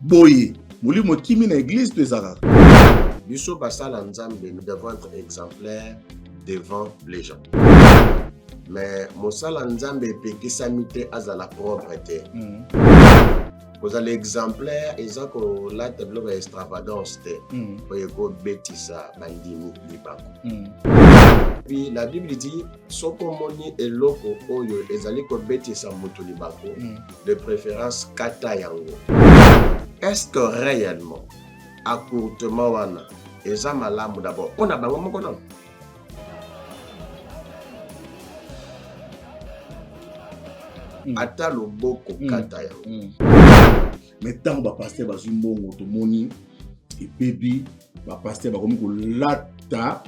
boye molimo kimi na église to ezaka biso basala nzambe nous devons être exemplaires devant les gens. Mais mosala nzambe epekisami te azala propre te. Kozala exemplaire eza kolata biloko ya extravagance te oyo ekobetisa bandimi libaku. Puis la Bible dit soki omoni eloko oyo ezali kobetisa moto libaku, de préférence kata yango. Est-ce que réellement accourtement wana eza malamu d'abord mpona bango moko non? Ata loboko kata yango. Mais tant que pasteur bazwi mbongo tomoni epebi pasteur bakomi kolata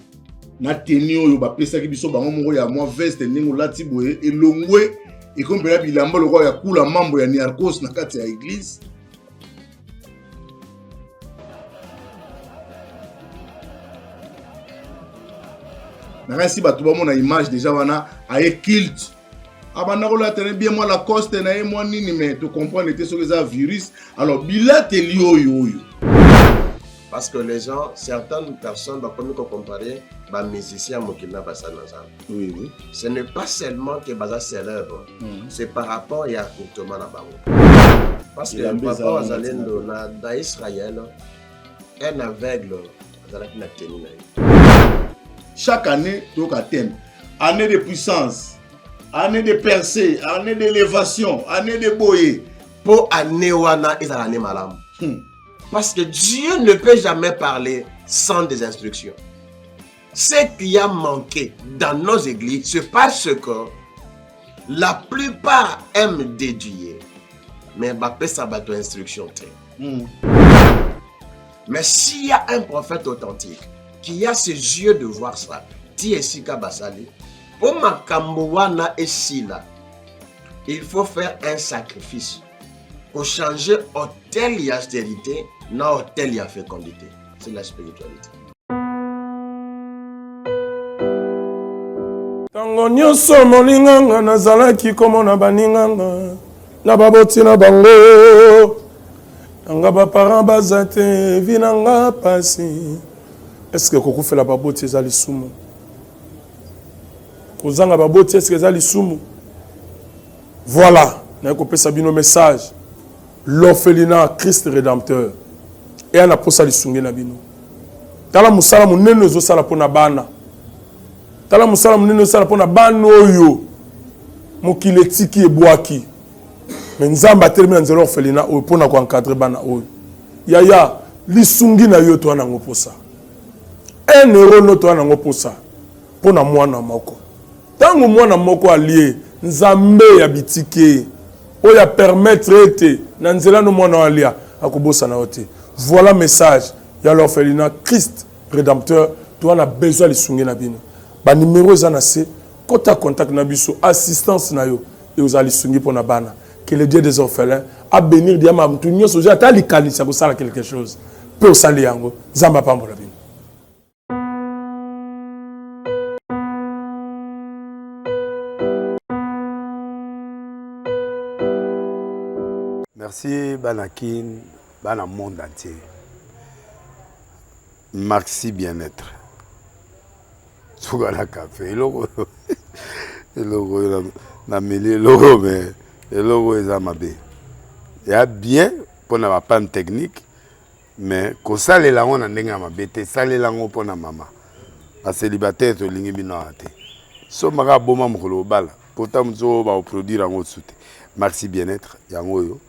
na teni oyo bapesaki biso bango moko ya mwa veste ndenge olati boye elongwe ekompela bilamba lokola ya kula mambo ya niarkos na kati ya église. Nakasi bato bamona image déjà wana aye culte. Abanda ko la tene bien moi la coste na ye moi nini mais tu comprends était sur les virus. Alors bilate lio yo. Parce que les gens, certaines personnes vont comparer les musiciens Mokina Bassanazan. Oui, oui. Ce n'est pas seulement que Baza célèbre, c'est par rapport à Yakoutoma Nabango. Parce que le papa dans Israël, un aveugle, chaque année, tu as un thème. Année de puissance, année de percée, année d'élévation, année de boyer. Pour année wana, ils ont l'année malam. Parce que Dieu ne peut jamais parler sans des instructions. Ce qui a manqué dans nos églises, c'est parce que la plupart aiment déduire. Mais Mbappé, ça va être instruction. Mais s'il y a un prophète authentique qui a ses yeux de voir ça, Tiesika Basali, pour Makambowana et Sila, il faut faire un sacrifice pour changer hôtel et austérité, non hôtel et fécondité. C'est la spiritualité. Tango nyonso molinganga nazalaki komona baninganga na baboti na bango nanga baparent baza te vi nanga pasi. Est-ce que kokufela baboti eza lisumu? Kozanga baboti est-ce que eza lisumu? Voilà, na kopesa bino message. L'orphelinat Christ rédempteur et ana posa lisungi na bino. Tala musala munene ezosala pona bana. Tala musala munene ezosala pona bana oyo mokili etiki ebwaki. Mais nzamba atelemi na nzela orphelinat oyo pona ko encadrer bana oyo. Yaya lisungi na yo to ana ngoposa. Un euro no to ana ngoposa pona mwana moko. Tango mwana moko alie nzambe ya bitike oya permettre ete na nzela no mwana alia akobosa na ote. Voilà message ya l'orphelinat Christ rédempteur to ana besoin lisungi na bino. Ba numéro za na se kota contact na biso assistance na yo et aux alisungi pona bana. Que le Dieu des orphelins a bénir diama mtu nyoso ja ta likanisa ko sala quelque chose. Peut sali yango zamba pambola bino. Merci Banakin, Bana monde entier. Maxi bien-être. Sougala café, logo na mêlé logo mais le logo est amabé. Il y a bien pour na panne technique mais ko sale la on ndenga mabete sale la ngo pona mama. A célibataire to lingi bino ate. So maka boma mokolo bala. Pourtant mzo ba produire ngo soute. Maxi bien-être yango yo.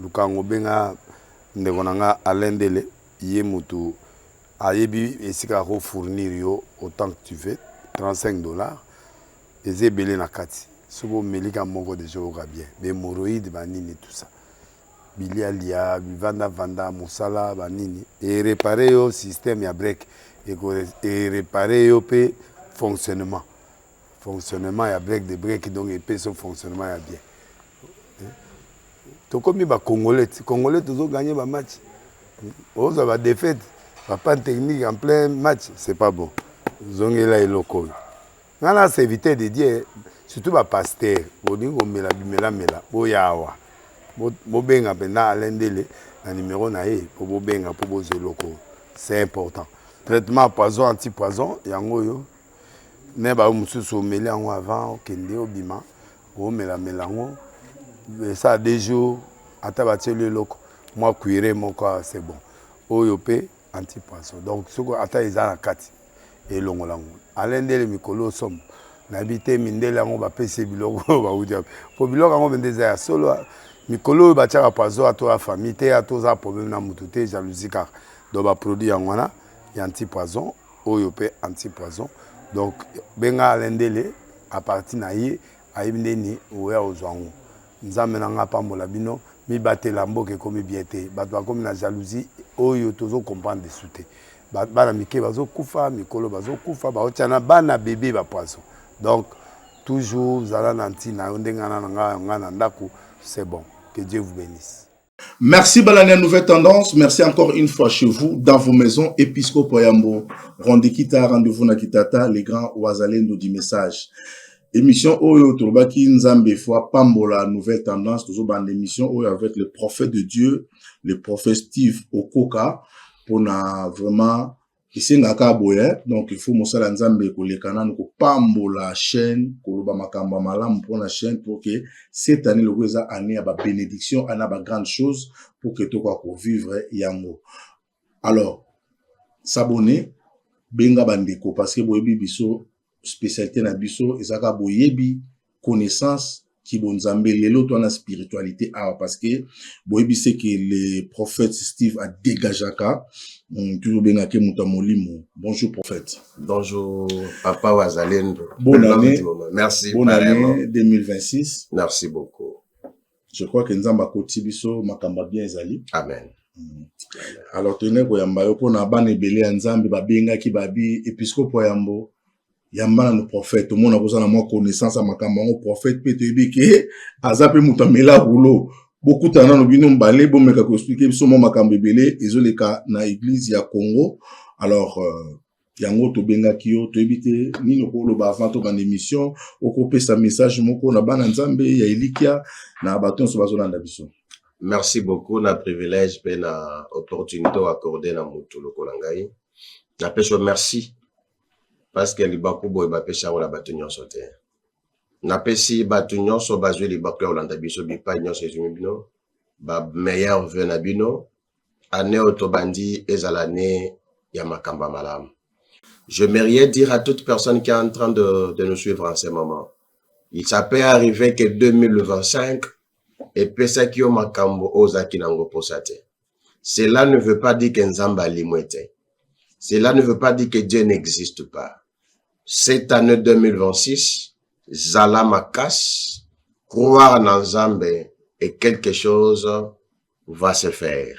Lukango benga ndekonanga alendele ye mutu ayebi esika ko fournir yo autant que tu veux $35 ezebele na kati sobo melika moko de jour bien be moroïde banini tout ça bilialia vanda musala banini et réparer yo système ya break et réparer yo pe fonctionnement ya break de break donc et pe son fonctionnement ya bien. To comme ba congolais toujours gagner ba match. On va défaite, pas de technique en plein match, c'est pas bon. Zongela et loco. Nana c'est éviter de dire surtout ba pasteur, boningo mela boyawa. Bo benga bena alendele na numéro na ye po bobenga po bozoloko. C'est important. Traitement poison anti-poison yango yo. Ne ba mususu omeli yango avant okende obima omela melango. Ça a 2 jours ata batie le loko. Moi cuire mon corps c'est bon. Oyo pe anti-poison. Donc soko ata eza na kati elongolango. Alende le mikolo somme. N'habité mindela ngo ba pese biloko ba udia po biloko ngo bendeza ya solo mikolo ba tchaka poison à toi famille te à toi problème na mututé jalousie car do ba produit yango na ya anti-poison oyo pe anti-poison donc benga alendele à partir na ye ayibindeni oya ozwango nzambe na nga pambola bino mi batela mboke komi bien te bato bakomi na jalousie oyo tozo comprendre de souté bana mike bazo kufa mikolo bazo kufa ba otiana bana bébé ba poison. Donc, toujours, c'est bon. Que Dieu vous bénisse. Merci Balania Nouvelle Tendance. Merci encore une fois chez vous, dans vos maisons. Episcopo Yambo, Rondekita, rendez-vous na Kitata, les grands Ouazalendo du message. Émission Oyo Torbaki Nzambe fois Pambola Nouvelle Tendance. Toujours dans l'émission Oyo avec le prophète de Dieu, le prophète Steve Okoka, pour vraiment. Ici ngaka boye donc il faut mosala nzambe ko lekana ko pambola chaîne ko ba makamba malamu pour la chaîne pour que cette année le eza année ya ba bénédiction ana ba grande chose pour que to ko vivre yango. Alors s'abonner benga bandeko parce que boyebi biso spécialité na biso ezaka boyebi connaissance qui bon nzambe lelo to na spiritualité parce que boyebi c'est que le prophète Steve a dégagé ka. Toujours bien à Molimo. Bonjour prophète. Bonjour Papa Ouazalendo. Bonne année. Merci. Bonne année 2026. Merci beaucoup. Je crois que Nzamba Kotibiso makamba bien ezali. Amen. Alors tenez ko yamba yo pona bana ebele ya Nzambe babenga ki babi episcopo yambo yamba na prophète mona kozana mo connaissance à makamba ngo prophète pe tebi ke azape mutamela roulo. Beaucoup de gens ont mbale bon meka ko expliquer biso mo makambo ebele ezoleka na église ya Congo. Alors yango to benga kiyo to ebite nino ko lo ba avant to kan émission okope sa message moko na bana nzambe ya Elikia na baton so bazolanda biso. Merci beaucoup na privilège pe na opportunité accordée na mutu lokola ngai. Na peso merci parce que libako boy ba pesha wala batonyo sote. Na pesi batunyo so bazwe libako ya olanda biso bipa nyonso ezumibino ba meilleur vœu na bino année otobandi ezalane ya makamba malam. Je m'aimerais dire à toute personne qui est en train de nous suivre en ce moment, il s'appelle arriver que 2025 et pesa ki o makambo ozaki nango posate. Cela ne veut pas dire que Nzamba limwete. Cela ne veut pas dire que Dieu n'existe pas. Cette année 2026 Zala Makas, croire en Nzambe et quelque chose va se faire.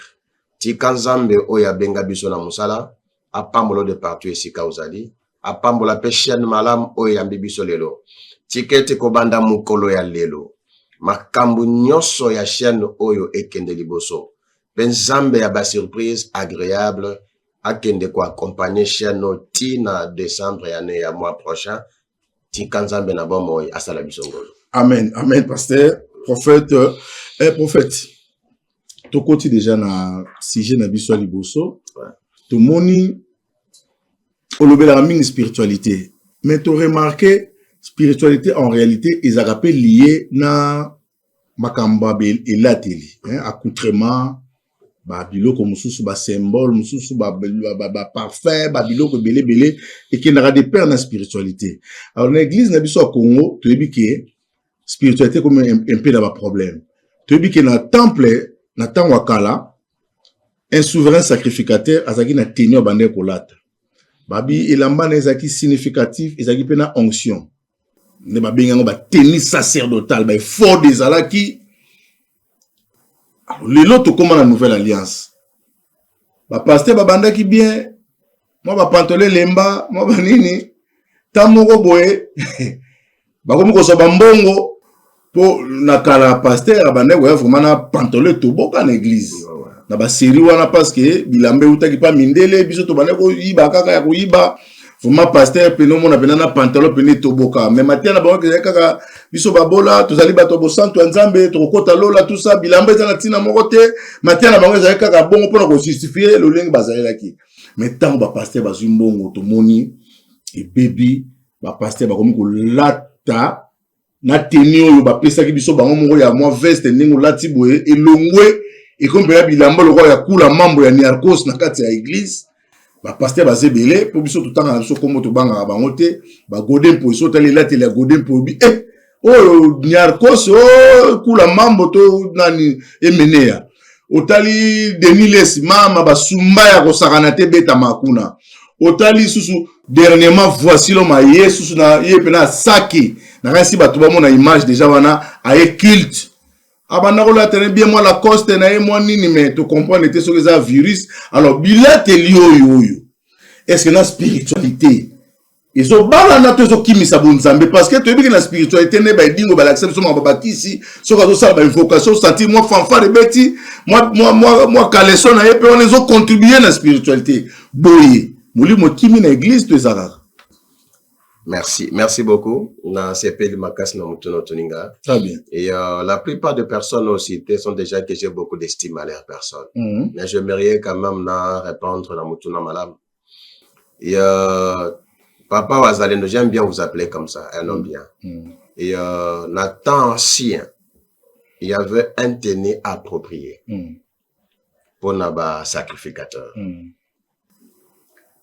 Tika Nzambe oya benga biso na musala, apambolo de partout ici kauzali, apambola pe chaîne malam oya biso lelo. Tikete kobanda mukolo ya lelo. Makambu nyonso ya chaîne oyo ekende liboso. Ben Nzambe ya ba surprise agréable akende ko accompagner chaîne tina décembre année ya mois prochain. Amen, amen, pasteur, prophète, prophète. To koti déjà na sujet na biso liboso. To moni olobela mingi spiritualité. Mais to remarqué spiritualité en réalité ils rappellent lié na makamba elateli, accoutrement ba biloko mususu ba symbole mususu ba parfum ba biloko belé et qui n'aura des pères dans la spiritualité. Alors l'église na biso au Congo tu dis que spiritualité comme un peu dans problème. Tu dis que na temple na temps wakala un souverain sacrificateur azaki na tenir bande kolata. Babi elamba na ezaki significatif ezaki pe na onction. Ne ba benga ba tenir sacerdotal ba fort des alaki. Les lots comment la nouvelle alliance. Ba pasteur ba banda ki bien. Moi ba pantole lemba, moi ba nini. Tamoko boye. Ba komo ko so ba mbongo po na kala pasteur abande ko vraiment na pantole to boka na église. Na ba série wana parce que bilambe utaki pa mindele biso to bande ko yiba kaka ya ko yiba Vraiment pasteur pe no mona na pantalon pe ne toboka mais matin na bango ke kaka biso babola tozali bato bo santo nzambe to kota lola tout ça bilamba za tina moko te matin na bango za kaka bongo pona ko justifier le leng bazali ki mais tant ba pasteur bazwi mbongo to moni et baby ba pasteur ba komi ko lata na teni oyo ba pesa ki biso bango moko ya moi veste ndingo lati boye elongwe et comme ba bilamba lo ya kula mambo ya Niarchos na kati ya église. Ba pasteur basé belé pour biso tout temps na biso comme to banga bango te ba godin pour so tali la télé godin pour bi oh Niarchos oh kula mambo to nani emenea otali deniles mama ba sumba ya ko sakana te beta makuna otali susu dernièrement voici l'homme à Yesus na yepena saki na kasi ba to ba mona image déjà wana aye culte. Abanako tene bien moi la coste na e moi nini mais tu comprends était sur les virus alors bilate lio yo est-ce que la spiritualité ils ont bala na to zo kimisa bonzambe parce que tu bien la spiritualité ne ba dingo ba l'accepte so ma bakisi so ka zo sa ba invocation sentir moi fanfare beti moi caleçon na e pe on les ont contribué la spiritualité boye muli mo kimi na église to ezaka. Merci beaucoup. Na CP de Makas na Mutuno Tuninga. Très bien. Et la plupart des personnes aussi sont déjà que j'ai beaucoup d'estime à leurs personnes. Mais j'aimerais quand même répondre à Mutuno Malam. Et Papa Wazalendo, j'aime bien vous appeler comme ça, un homme bien. Et na temps ancien, il y avait un tenue approprié pour naba sacrificateur.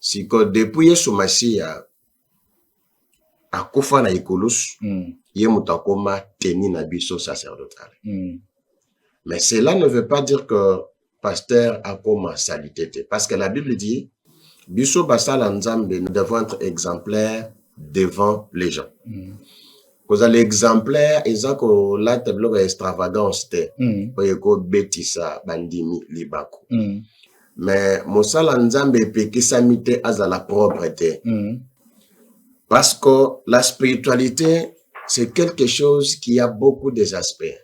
Si que depuis Soumassia Akofa na ikolus, ye mutakoma teni na biso sacerdotal. Mais cela ne veut pas dire que pasteur akoma salité. Parce que la Bible dit, biso basala nzambe, nous devons être exemplaires devant les gens. Vous allez exemplaire, ezako la tableau extravagance te, oyeko betisa bandimi libako. Mais mosala nzambe pekisamite azala propreté. Parce que la spiritualité, c'est quelque chose qui a beaucoup des aspects,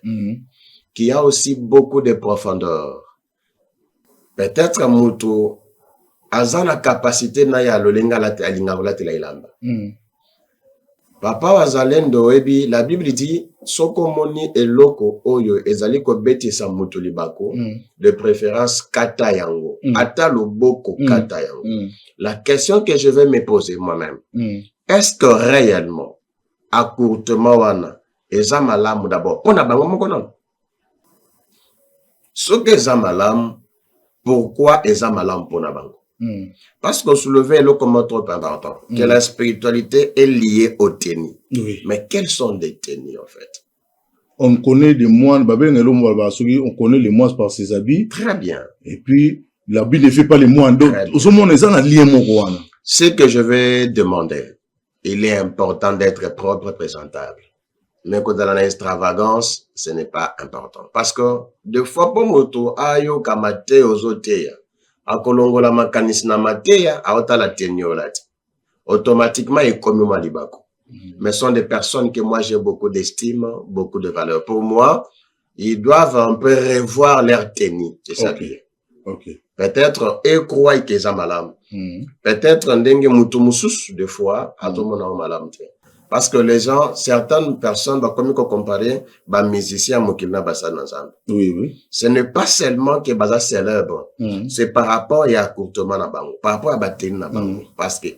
qui a aussi beaucoup de profondeur. Peut-être Moutou a la capacité na ya lolenga la alinga ilamba. Papa Wazalendo ebi la Bible dit soko moni eloko oyo ezali ko betisa mutu libako de préférence kata yango ata loboko kata yango. La question que je vais me poser moi-même, est-ce que réellement à courtement wana eza malamu d'abord pona bango moko non? Ce que eza malamu, pourquoi eza malamu pona bango? Parce qu'on soulevait le comment trop important, que la spiritualité est liée au tennis. Mais quels sont les tennis en fait? On connaît des moines, on connaît les moines par ses habits. Très bien. Et puis, l'habit ne fait pas les moines. Donc, ce que je vais demander, il est important d'être propre, présentable. Mais quand dans l'extravagance, ce n'est pas important. Parce que, des fois, pour moto, ayo kamate ozoteya, akolongola makanisi na mateya, aota la teniolat. Automatiquement, il comme malibako. Mais ce sont des personnes que moi j'ai beaucoup d'estime, beaucoup de valeur. Pour moi, ils doivent un peu revoir leur tenue. C'est ça. Peut-être, ils croient qu'ils sont malades. Peut-être, ndenge mutumusus, des fois, à tout le monde malade. Parce que les gens, certaines personnes, comme ils comparer, musiciens, mokilna basan ensemble. Ce n'est pas seulement que baza célèbre. C'est par rapport à courtement na bango, par rapport à batine na bango. Parce que,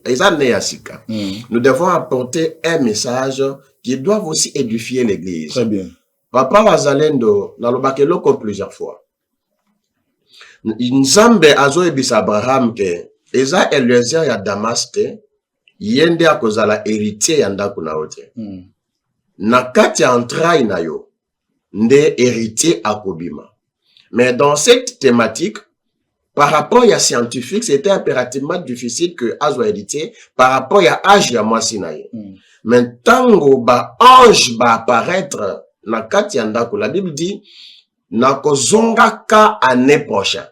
nous devons apporter un message qui doit aussi édifier l'église. Très bien. Papa Wazalendo, dans le bakeloko plusieurs fois. Nzambe azo ebisa Abraham ke, eza Eliezer ya Damaste, yende akozala héritier ya ndako na ote. Na kati ya entraille na yo, nde héritier akobima. Mais dans cette thématique, par rapport à scientifique, c'était impérativement difficile que azo héritier par rapport à âge ya mwasi na ye. Mais tango ba ange ba apparaître na kati ya ndako, la Bible dit na kozonga ka année prochaine.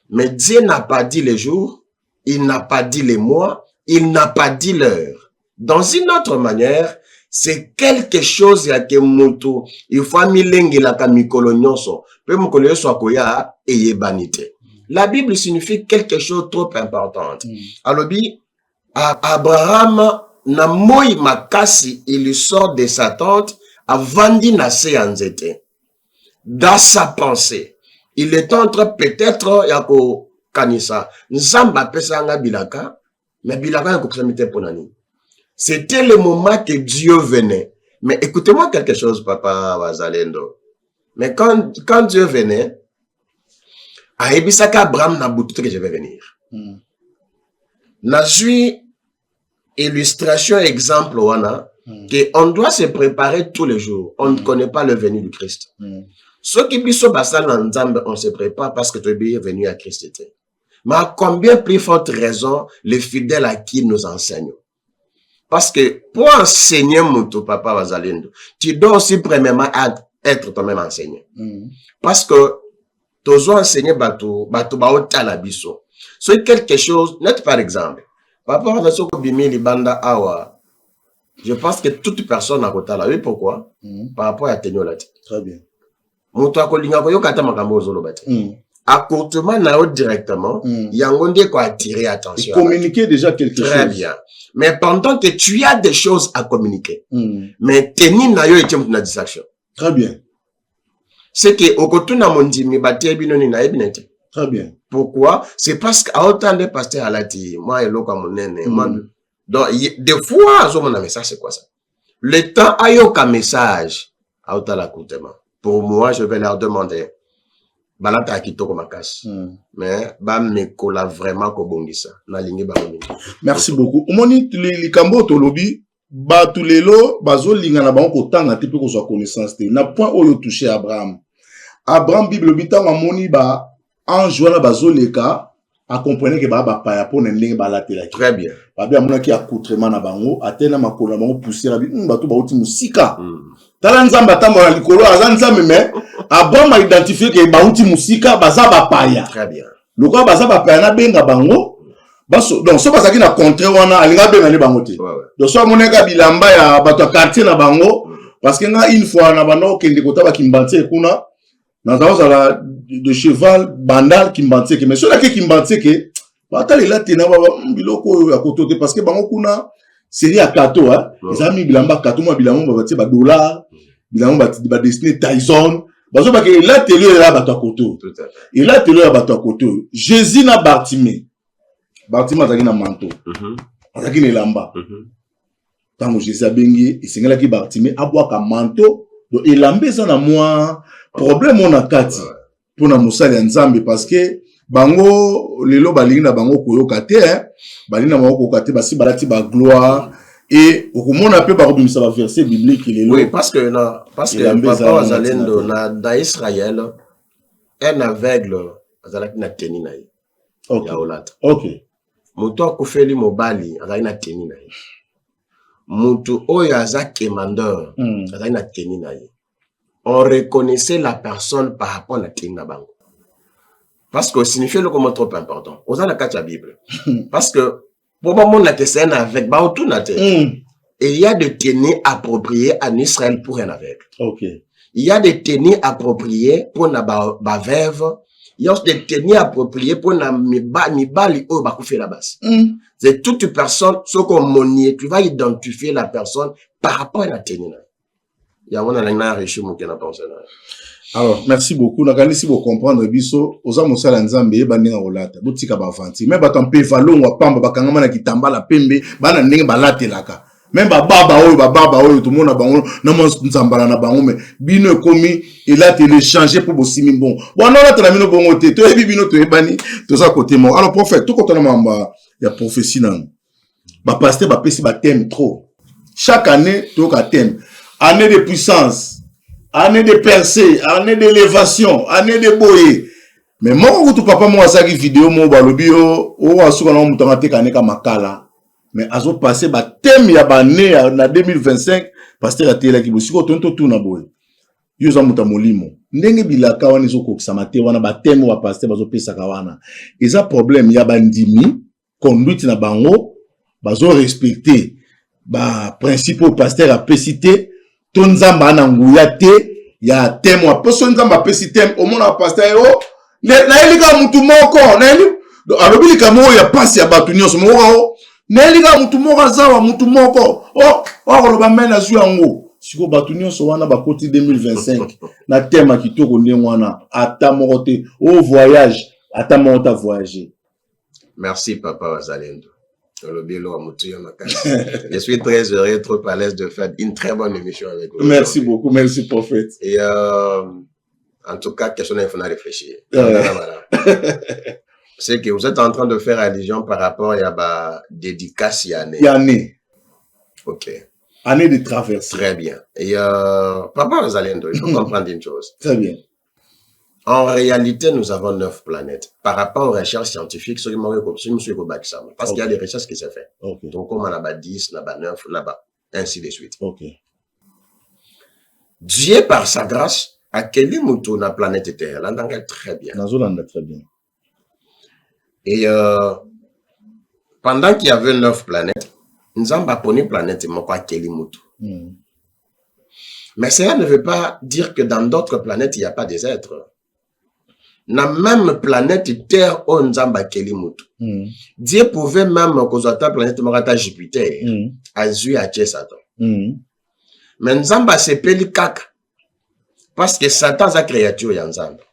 Mais Dieu n'a pas dit les jours, il n'a pas dit les mois, il n'a pas dit l'heure. Dans une autre manière, c'est quelque chose ya ke mutu, il faut milengi la kamikolo nyonso, pe mukolo yo akoya eyebanite. La Bible signifie quelque chose trop important. Alors, Abraham na moi makasi, il sort de sa tente avant d'y nasser en zété. Dans sa pensée, il est en train peut-être yako kanisa nzamba pesanga bilaka, mais bilaka yako kusamite ponani. C'était le moment que Dieu venait. Mais écoutez-moi quelque chose, papa Wazalendo. Mais quand Dieu venait, à Ebisaka Abraham n'a bouté que je vais venir. N'a suis illustration, exemple, que on doit se préparer tous les jours. On ne connaît pas le venu du Christ. Ceux qui bisent basal en Nzambe, on se prépare parce que tu es venu à Christ. Mais à combien plus forte raison les fidèles à qui nous enseignons? Parce que pour enseigner mon papa Wazalendo, tu dois aussi premièrement être toi-même enseignant. Parce que tu dois enseigner bateau baota la biso. C'est quelque chose, net par exemple. Papa Wazalendo bimi libanda awa. Je pense que toute personne a côté là. Oui, pourquoi? Par rapport à tenir la tête. Très bien. Moto akolinga ko yokata makambo zolo bate. Accourtement nao directement, yangonde ko attirer attention. Communiquer déjà quelque chose. Très bien. Mais pendant que tu as des choses à communiquer, mais tenir na yo etem na distraction. Très bien. C'est que okotuna mondimi baté binoni na ebinete. Très bien. Pourquoi? C'est parce qu'à autant de pasteurs à la ti, moi et l'autre monene, donc des fois zo mon message c'est quoi ça? Le temps ayoka message à autant l'accourtement. Pour moi, je vais leur demander balata kitoko makasi. Mais ba me kola vraiment ko bongisa na lingi ba moni. Merci beaucoup. Omoni likambo to lobi ba tulelo bazo linga na bango kotanga te pe ko so connaissance te. Na point oyo touché Abraham. Abraham Bible bitanga moni ba ange wana bazo leka a comprendre que ba paya po na ndenge balatela. Très bien. Ba bia mona ki accoutrement na bango atena makola bango pousser la bi bato ba uti musika. Tala nzamba tambola likolo aza nzambe mais Abraham a identifié que bauti musika baza bapaya. Très bien. Loko baza bapaya na benga bango. Baso donc so bazaki na contre wana alinga benga ni bango te. Donc so moneka bilamba ya bato quartier na bango parce que nga une fois na bano kende kota ba kimbantie kuna na zaoza la de cheval bandal kimbantie mais so la ke kimbantie ke batali la tena ba biloko ya kotote parce que bango kuna série à kato hein les amis bilamba kato mo bilamba ba tie ba dollar bilamba ba destiné Tyson bazo ba ke la télé là bato koto et la télé là bato koto Jésus na Bartimée azaki na manteau azaki na lamba tango Jésus abengi esengela ki Bartimée abwaka manteau do elamba eza na moi problème on a kati pona musali ya Nzambe parce que bango lelo balingi na bango koyoka te balingi na bango koyoka te basi balati ba gloire et okomona pe ba kobimisa ba verset biblique lelo. Oui, parce que papa Wazalendo na da Israël un aveugle azalaki na teni na ye. OK. Ya olata. OK. Moto akufeli mobali azalaki na teni na ye. Moto oyo azaki mandeur azalaki na teni na ye. On reconnaissait la personne par rapport à la teni na bango. Parce que signifie le comment trop important. Aux la la Bible. Parce que pour moi, on a que c'est un avec tout et il y a des tenues appropriées en Israël pour un aveugle. OK. Il y a des tenues appropriées pour na ba veuve. Il y a des tenues appropriées pour na mi bali ou ba la base. C'est toute personne, ce qu'on monier, tu vas identifier la personne par rapport à la tenue. Il y a un riche qui n'a pas pensé. Alors, merci beaucoup. Si vous comprenez, biso, oza mosala nzambe bandinga olata. Botika ba vanti. Même bato mpe valongo pamba bakangama na kitamba la pembe, bana ndenge balatelaka. Même baba oyo tout le monde a bango na nzambala na bango mais bino komi il a téléchargé pour bosimi bon. Bon non là tena bino bongo te. To ebi bino to ebani to ça côté mo. Alors prophète, tout côté na mamba ya prophétie nan. Ba pasteur ba pesi ba thème trop. Chaque année to ka thème. Année de puissance. Année de percée, année d'élévation, année de boye. Mais moi, quand tu papa moi ça qui vidéo moi balobi o asuka na mutanga te kaneka makala. Mais azo passé ba thème ya ba année na 2025 pasteur atela ki bosiko tonto tout na boye. Yo za muta molimo. Ndenge bilaka wana zo kokisa mate wana ba thème wa pasteur bazo pesa ka wana. Eza problème ya ba ndimi conduite na bango bazo respecter ba principe pasteur a pesité tonzamba na nguya te ya thème wa poso nzamba pesi thème au mona pasteur o na elika mutu moko na eli alobi likamo ya pasi ya batu nyonso moko nelika mutu moko zawa mutu moko koloba mai na zwi yango siko bato nyonso wana bakoti 2025 na tema kitoko ndenge wana ata moko te voyage ata moko ta voyager. Merci Papa Wazalendo. Je suis très heureux, trop à l'aise de faire une très bonne émission avec vous. Merci beaucoup, merci prophète. Et en tout cas, question il faut réfléchir. C'est que vous êtes en train de faire allusion par rapport à la dédicace année. Ok. Année de traversée. Très bien. Et Papa Wazalendo, il faut comprendre une chose. Très bien. En réalité, nous avons 9 planètes. Par rapport aux recherches scientifiques, parce qu'il y a des recherches qui se font. Okay. Donc, comme on a 10, on a 9, là-bas, ainsi de suite. Okay. Dieu, par sa grâce, a quel mouton la planète Terre. Là, on très bien. Très bien. Et pendant qu'il y avait 9 planètes, nous avons pas une planète, mais pas quel mouton. Mais cela ne veut pas dire que dans d'autres planètes, il n'y a pas des êtres. Na même planète Terre on nzamba kelimutu. Dieu pouvait même cause ta planète marata Jupiter azui a Satan. Mais nzamba sepeli kaka parce que Satan sa créature ya nzamba.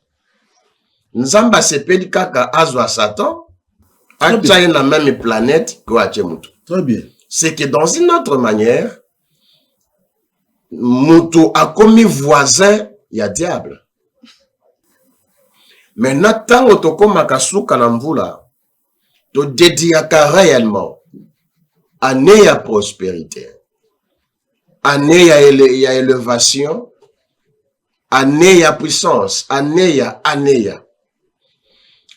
Nzamba sepeli kaka azwa Satan a na même planète que achemutu. Très bien. C'est que dans une autre manière mutu a commis voisin ya diable. Mais Nathan Otokoma Kasuka Namvula, te dédiaka réellement année à prospérité, année à élévation, année à puissance, année à.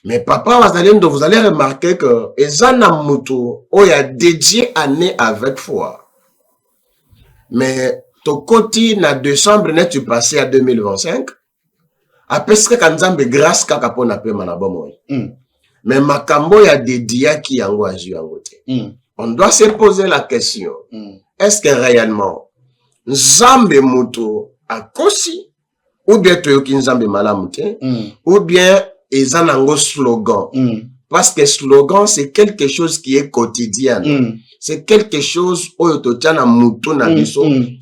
Mais Papa Wazalendo, vous allez remarquer que Ezana Mutu, on a dédié année avec foi. Mais ton côté, na décembre, n'est-tu passé à 2025? Après ce que Nzambe grâce kaka pona pe manabomo. Mais makambo ya dédia ki yango azu yango te. On doit se poser la question. Est-ce que réellement Nzambe muto akosi ou bien toyoki Nzambe malamu te ou bien ezanango slogan. Parce que slogan c'est quelque chose qui est quotidien. C'est quelque chose qui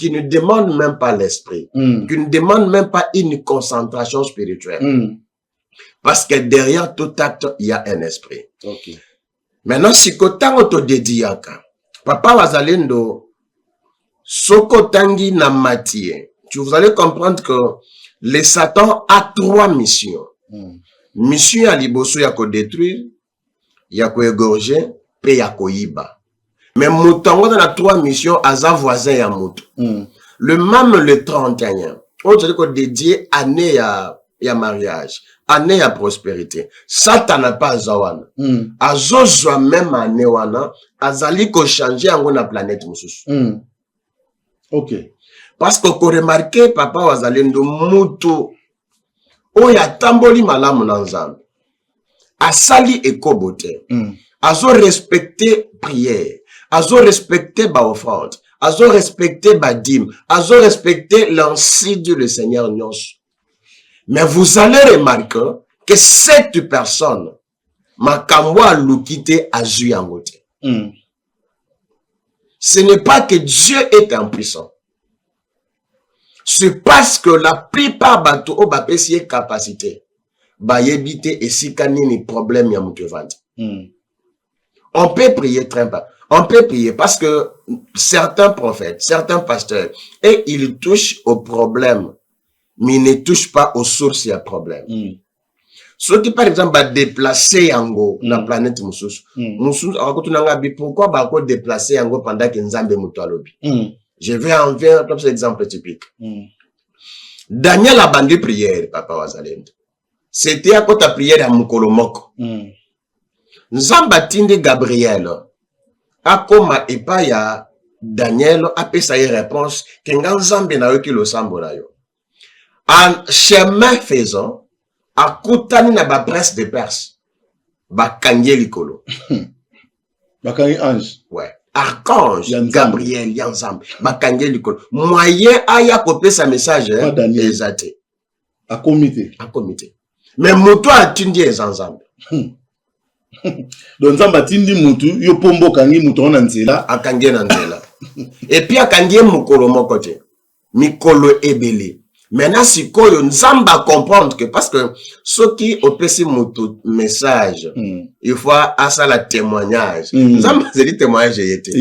ne demande même pas l'esprit, qui ne demande même pas une concentration spirituelle. Parce que derrière tout acte, il y a un esprit. Okay. Maintenant, si kotango autodédiaka, Papa Wazalendo, soko tangi na matie, vous allez comprendre que le Satan a 3 missions. Mission à liboso ya ko détruire, ya ko égorger, pe ya ko yiba. Mais Moutango dans la 3 missions à sa voisin ya Moutou. Le même le 31. On dit qu'on dédié année à mariage, année à prospérité. Satan n'a pas zawana. Azozwa même année wana, azali ko changer en la planète mususu. Ok. Parce qu'on remarqué Papa Wazalendo Moutou. Oya tamboli malamu na Nzambe. Asali ekobote. Azo respecter prière. Azo respecter ba offrande, azo respecter ba dîme, azo respecter l'ancien Dieu le Seigneur Nyos. Mais vous allez remarquer que cette personne makamwa lukite azu yangote. Ce n'est pas que Dieu est impuissant. C'est parce que la plupart bateau o ba pesi capacité ba yebite et sikanini problème ya mutevandi. On peut prier très bas. On peut prier parce que certains prophètes, certains pasteurs, et ils touchent au problème, mais ils ne touchent pas aux sources du problème. Ceux qui, par exemple, va déplacer Yango dans la planète Moussous, pourquoi va déplacer Yango pendant que Nzambe Moutalobi? Je vais en faire comme exemple typique. Daniel a bandu prière, Papa Wazalendo. C'était à côté de la prière à Moukolomoko. Nzamba tinde Gabriel. Akoma epa ya Daniel apesa une réponse que Nzambe na yoki lo sambo na yo. En chemin faisant, akutani na ba prince de Perse, ba kanye likolo. Ba kanye ange. Ouais. Archange Gabriel Yanzambe, ba kanye likolo. Moyen aya kopesa message ezate. A comité. A comité. Mais moto atindi ezanzambe. donc nzambe atindi mutu yo pombo kangi mutu na nzela akangi na nzela et puis akangi mukolo moko te mikolo ebele. Maintenant sikoyo nzamba comprendre que parce que ceux qui opesi mutu message il faut à la témoignage nzamba c'est dit témoignage yete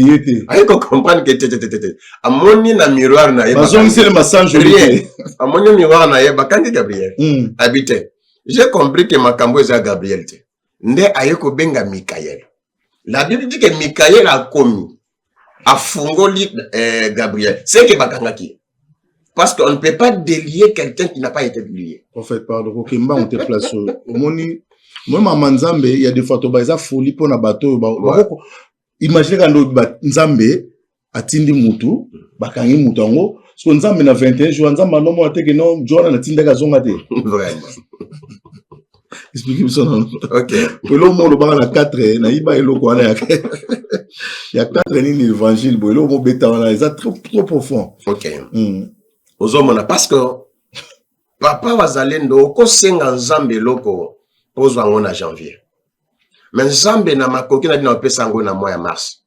ayi ko comprendre que te amoni na miroir na yeba bazong c'est le massage rien amoni miroir na yeba kangi Gabriel habité j'ai compris que makambo eza Gabriel te nde ayi ko benga Michael. La Bible dit que Michael a commis a fungoli Gabriel c'est que bakangaki. Parce qu'on ne peut pas délier quelqu'un qui n'a pas été lié. En fait, pardon, ok, on te place au moni. Moi, ma Nzambe, il y a des fois, tu as folie pour un bateau. Imaginez quand Nzambe a tindi mutu, bakangi mutango. Parce que Nzambe na 21 jours, Nzambe non mo ate que non, Joana na tinda gazonga te. Vraiment. Expliquez-moi ça. Ok. Pour le monde, on a 4 na iba elo ko na il y a 4 lignes d'évangile, bo elo mo beta na, c'est trop profond. Ok. Ozomona parce que papa wazalendo ko senga nzambe loko pozwa ngo na janvier. Mais nzambe na makoki na dina pesa ngo na mois ya mars.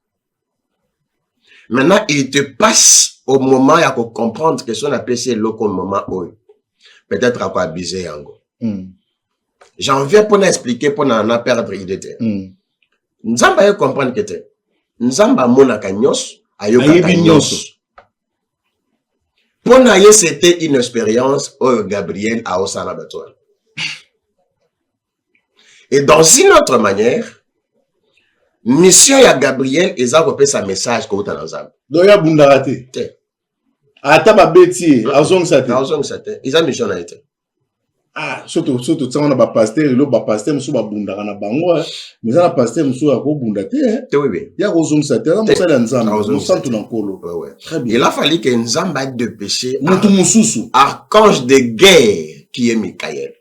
Maintenant il te passe au moment ya ko comprendre que son appelé loko moment où peut-être à quoi abuser yango. Janvier pour expliquer pour na perdre idée. Nzamba ya comprendre que te. Nzamba mona kanyos ayoka kanyos. Pour naïe, c'était une expérience où Gabriel a au laboratoire. Et dans une autre manière, mission ya Gabriel, ils ont repéré sa message que vous avez dans donc, il y a Bundarate. Ataba Betty, Azong Sate. Azong Sate. Ils ont mission à été. Ah, surtout, ça, on a pas pasteur, le pasteur, monsieur Babundara na bango, mais ça, le pasteur, monsieur Abo Bundate, oui. Il y a Azong Sate, là, mon frère Nzamba, on sent tout dans le colo. Très bien. Il a fallu que Nzamba ait de péché. Archange de guerre qui est Michael.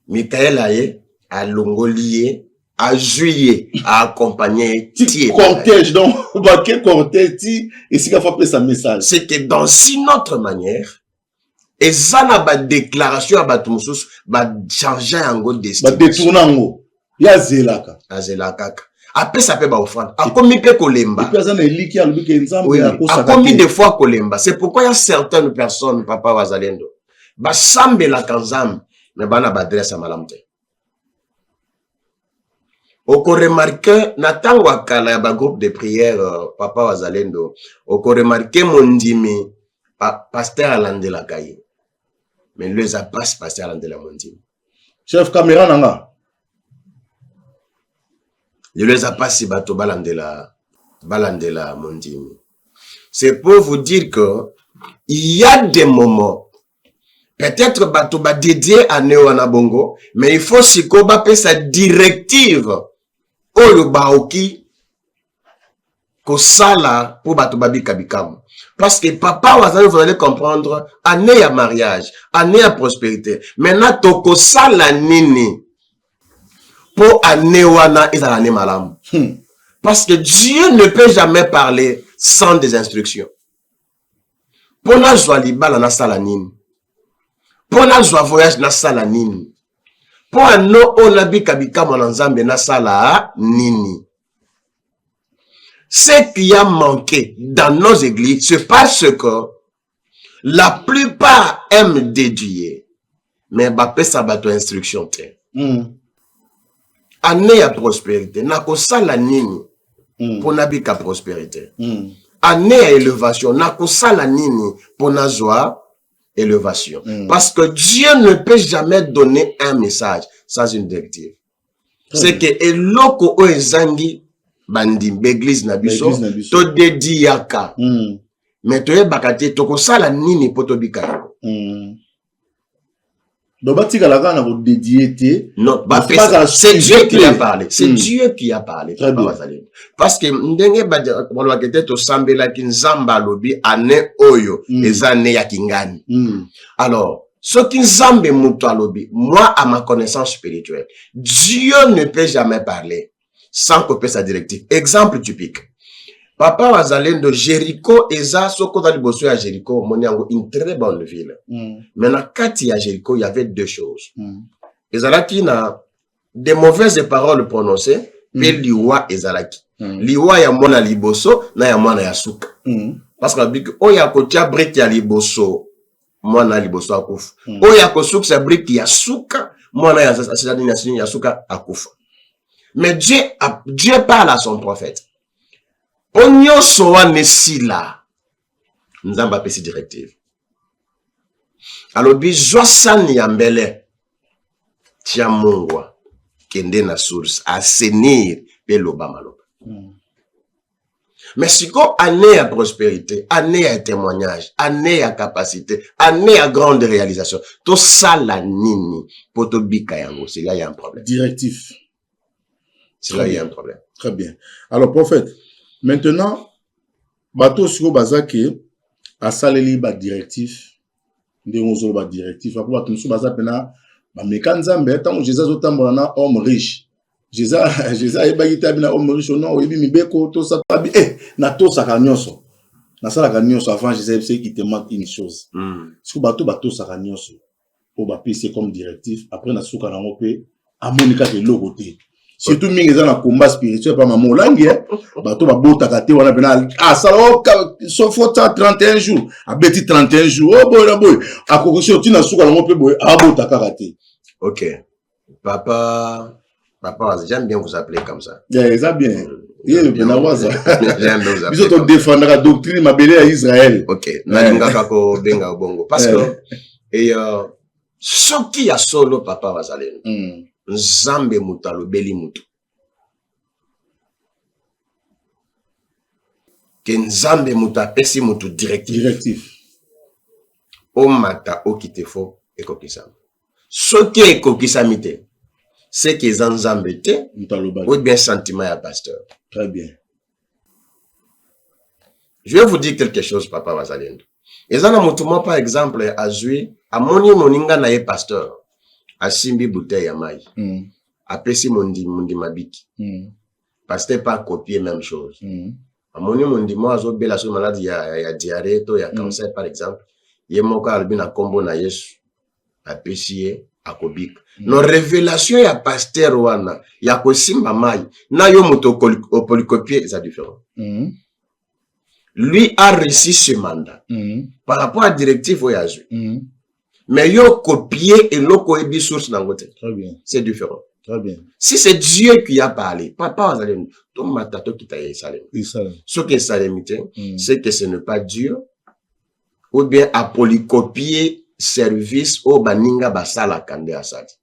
Michael a longolié, a juillet, a accompagné cortège, donc, quel cortège, et c'est qu'il faut appeler sa message. C'est que dans une autre manière, et ça n'a pas de déclaration à Batumsus, va changer en gros destin. Va détourner en gros. Il y a Zelaka. A Zelaka. Après, ça peut pas offrande. A commis peu Kolemba. Oui. A commis des fois Kolemba. C'est pourquoi il y a certaines personnes, papa Wazalendo, ba sambe la kanzam, mais ba na badresse à malamte. Oko remarqué, Nathan Wakala, ya ba groupe de prière, papa Wazalendo, oko remarqué mon dimi, pasteur Alande la Kaye. Mais le zapas pasteur Alande la Mondimi. Chef caméra nanga. Je les ai pas si bateau balandela Mondimi. C'est pour vous dire que il y a des moments, peut-être bateau ba dédié à Néo Bongo, mais il faut si koba pe sa directive au le baoki ko sala pour bateau babi kabikam. Parce que papa vous allez comprendre, année à mariage, année à prospérité. Maintenant toko sala nini. Pour anéwana et l'année malam. Parce que Dieu ne peut jamais parler sans des instructions. Pour na joie liba na salanine. Pour na joie voyage na salanine. Pour un no onabi kabika monanzambe na sala nini. Ce qui a manqué dans nos églises, c'est parce que la plupart aiment déduire. Mais bapé sabato instruction te. Année à prospérité, n'a ko sala nini pour nabika prospérité. Année à élévation, n'a ko sala nini pour na joie élévation. Parce que Dieu ne peut jamais donner un message sans une directive. C'est que eloko o ezangi bandi l'église na biso to dedi yaka. Mais to yebakate to ko sala nini pour to bika. Donc, non, c'est Dieu qui a parlé. C'est Dieu qui a parlé. Parce que alors, ce qui Nzambe muto alobi, moi à ma connaissance spirituelle, Dieu ne peut jamais parler sans couper sa directive. Exemple typique. Papa Wazalendo Jéricho eza soko dans le à Jéricho moniango une très bonne ville. Maintenant quand il y a Jéricho il y avait deux choses. Ezala qui na des mauvaises paroles prononcées, pe liwa ezalaki. Liwa ya mwana liboso, na ya mwana ya suka. Parce que la oya ko tia brique ya liboso, mwana liboso akufa. Oya ko suka sa brique ya suka, mwana ya suka akufa. Mais Dieu parle à son prophète. Onyo soa nesila. Nzamba pesi directive. Alors bizwa san yambele. Tia mungwa. Kende na source. Assainir pe loba maloba. Mais si ko année à prospérité, année à témoignage, année à capacité, année à grande réalisation, tout ça la nini, poto bika yango, c'est là il y a un problème. Directif. C'est là il y a un problème. Très bien. Alors prophète, maintenant, bateau sur bazake, à saleli ba directif, ndéonzo ba directif, après bateau sur bazake pena, ba mekanzambe, tant que Jésus otambola na homme riche. Jésus ebagita bina homme riche non, oyebi mibeko to sa tabi na to sa kanyoso. Na sala kanyoso avant Jésus c'est qui te manque une chose. Sur bateau sa kanyoso. O ba pc comme directif, après na suka na ngope, amonika ke logoté. Surtout mingi za na combat spirituel pa maman langi bato ba botaka te wana pena sala so fota 31 jours abeti 31 jours oh boy akokisi otina suka na ngope boy abotaka te. OK. Papa, j'aime bien vous appeler comme ça. Yeah, ça bien. J'aime bien vous appeler. Biso to défendre la doctrine mabele à Israël. OK. Na ngaka ko benga bongo parce que et soki ya solo papa bazaleno. Nzambe mutalo beli mutu. Que nzambe muta pesi mutu directif. O mata o kitefo ekokisama. Soki ekokisamite. C'est que nzambe te ou bien sentiment ya pasteur. Très bien. Je vais vous dire quelque chose papa bazalendo. Ezana mutuma par exemple azui amoni moninga na ye pasteur. Asimbi bouteille ya mai. Apesi mondi mabiki. Pasteur pas copier même chose. Amoni mondi mo azo bela so maladie ya diarrhée to ya cancer par exemple. Ye moko albina kombo na Yesu. Apesi ye akobika. No révélation ya pasteur wana ya kosimba mai na yo moto polycopier est différent. Lui a réussi ce mandat par rapport à directive voyage. Mais yo copier et lo koebi source nangote. Très bien. C'est différent. Très bien. Si c'est Dieu qui a parlé, papa azalem, to matato qui t'a salem. Ce qui est salemité, c'est que ce n'est pas Dieu ou bien à polycopier service au baninga basala kande asadi.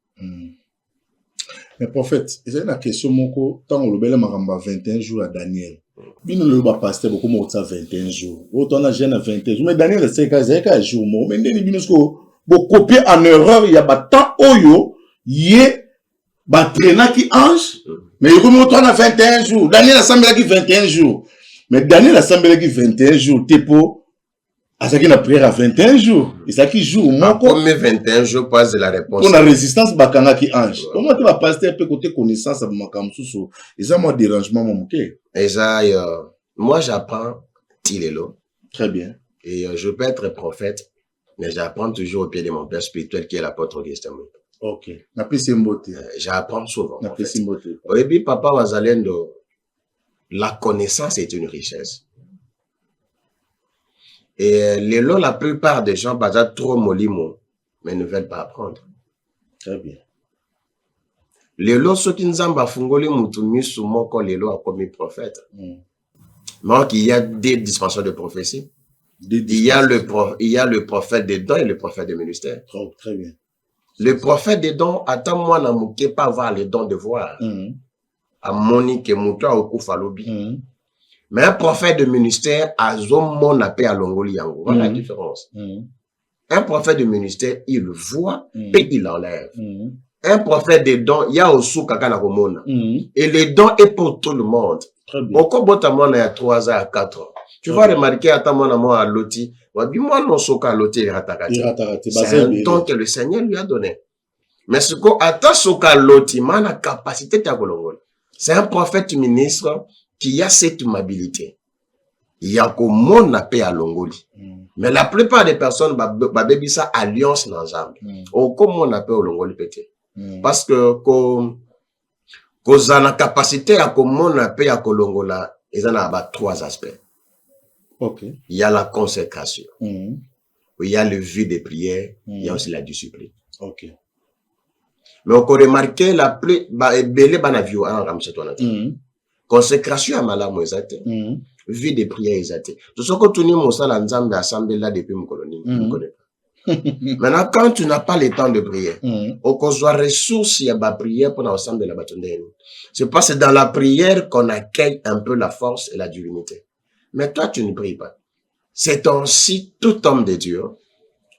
Mais prophète, il y a une question moko tant on le belle maramba 21 jours à Daniel. Bino le ba pasteur beaucoup mo 21 jours. Autant na jeune 21 jours mais Daniel c'est ka jour mo mais ndeni bino sko bo copier en erreur il y a ba temps oyo yé ba traîna qui ange mais il comme autant na 21 jours. Daniel assemblé qui 21 jours. Mais Daniel assemblé qui 21 jours tepo Azaki na prière à 21 jours. Et ça qui joue mon comme 21 jours passe de la réponse. Pour la résistance bakanga qui ange. Comment tu vas passer un peu côté connaissance à makamsusu. Et ça moi dérangement mon moké. Et ça moi j'apprends Tilelo. Très bien. Et je peux être prophète mais j'apprends toujours au pied de mon père spirituel qui est l'apôtre Augustin. OK. Na pesi mbote. J'apprends souvent. Na pesi mbote. Et puis papa Wazalendo, la connaissance est une richesse. Et la plupart des gens basent trop molimo, mais ne veulent pas apprendre. Très bien. Ceux qui nzamba fungoli mutumi sumoko lelo a commis prophète. Donc il y a des dispensations de prophétie. Il y a le prophète des dons et le prophète des ministères. Oh, très bien. Le prophète des dons, attends moi n'a pas avoir les dons de voir. À Monique et Moutoua au Koufalobi. Mais un prophète de ministère a zomon appelé à Longoli Yango. Voilà la différence. Un prophète de ministère, il voit et il enlève. Un prophète des dons, il y a aussi Kakana Romona. Et les dons est pour tout le monde. Beaucoup de il y a 3 ans à 4 ans. Tu vas remarquer à ta moi à Loti. Moi non soka Loti c'est un don que le Seigneur lui a donné. Mais ce qu'on attend soka Loti, man a capacité de Golongol. C'est un prophète ministre qui a cette mobilité. Il y a comme mon appel à Longoli. Mais la plupart des personnes, baby ça alliance dans l'ensemble. Ou comme on appelle au Longoli pété. Parce que, comme Koza na capacité à komona pe ya kolongola, ils en a trois aspects. Ok. Il y a la consécration. Mm. Il y a le vœu de prière. Il y a aussi la discipline. Ok. Mais on peut remarquer la plus, belé banavio, hein, ramsetona. Consécration à malamu ezate. Vie de prière ezate. Tout ce que tu n'y montres à l'ensemble assemblée là depuis mon colonie. Maintenant, quand tu n'as pas le temps de prier, au cause ressources, il y a la prière pour l'ensemble de la bâtonne. C'est parce que dans la prière qu'on accueille un peu la force et la divinité. Mais toi, tu ne pries pas. C'est ainsi, tout homme de Dieu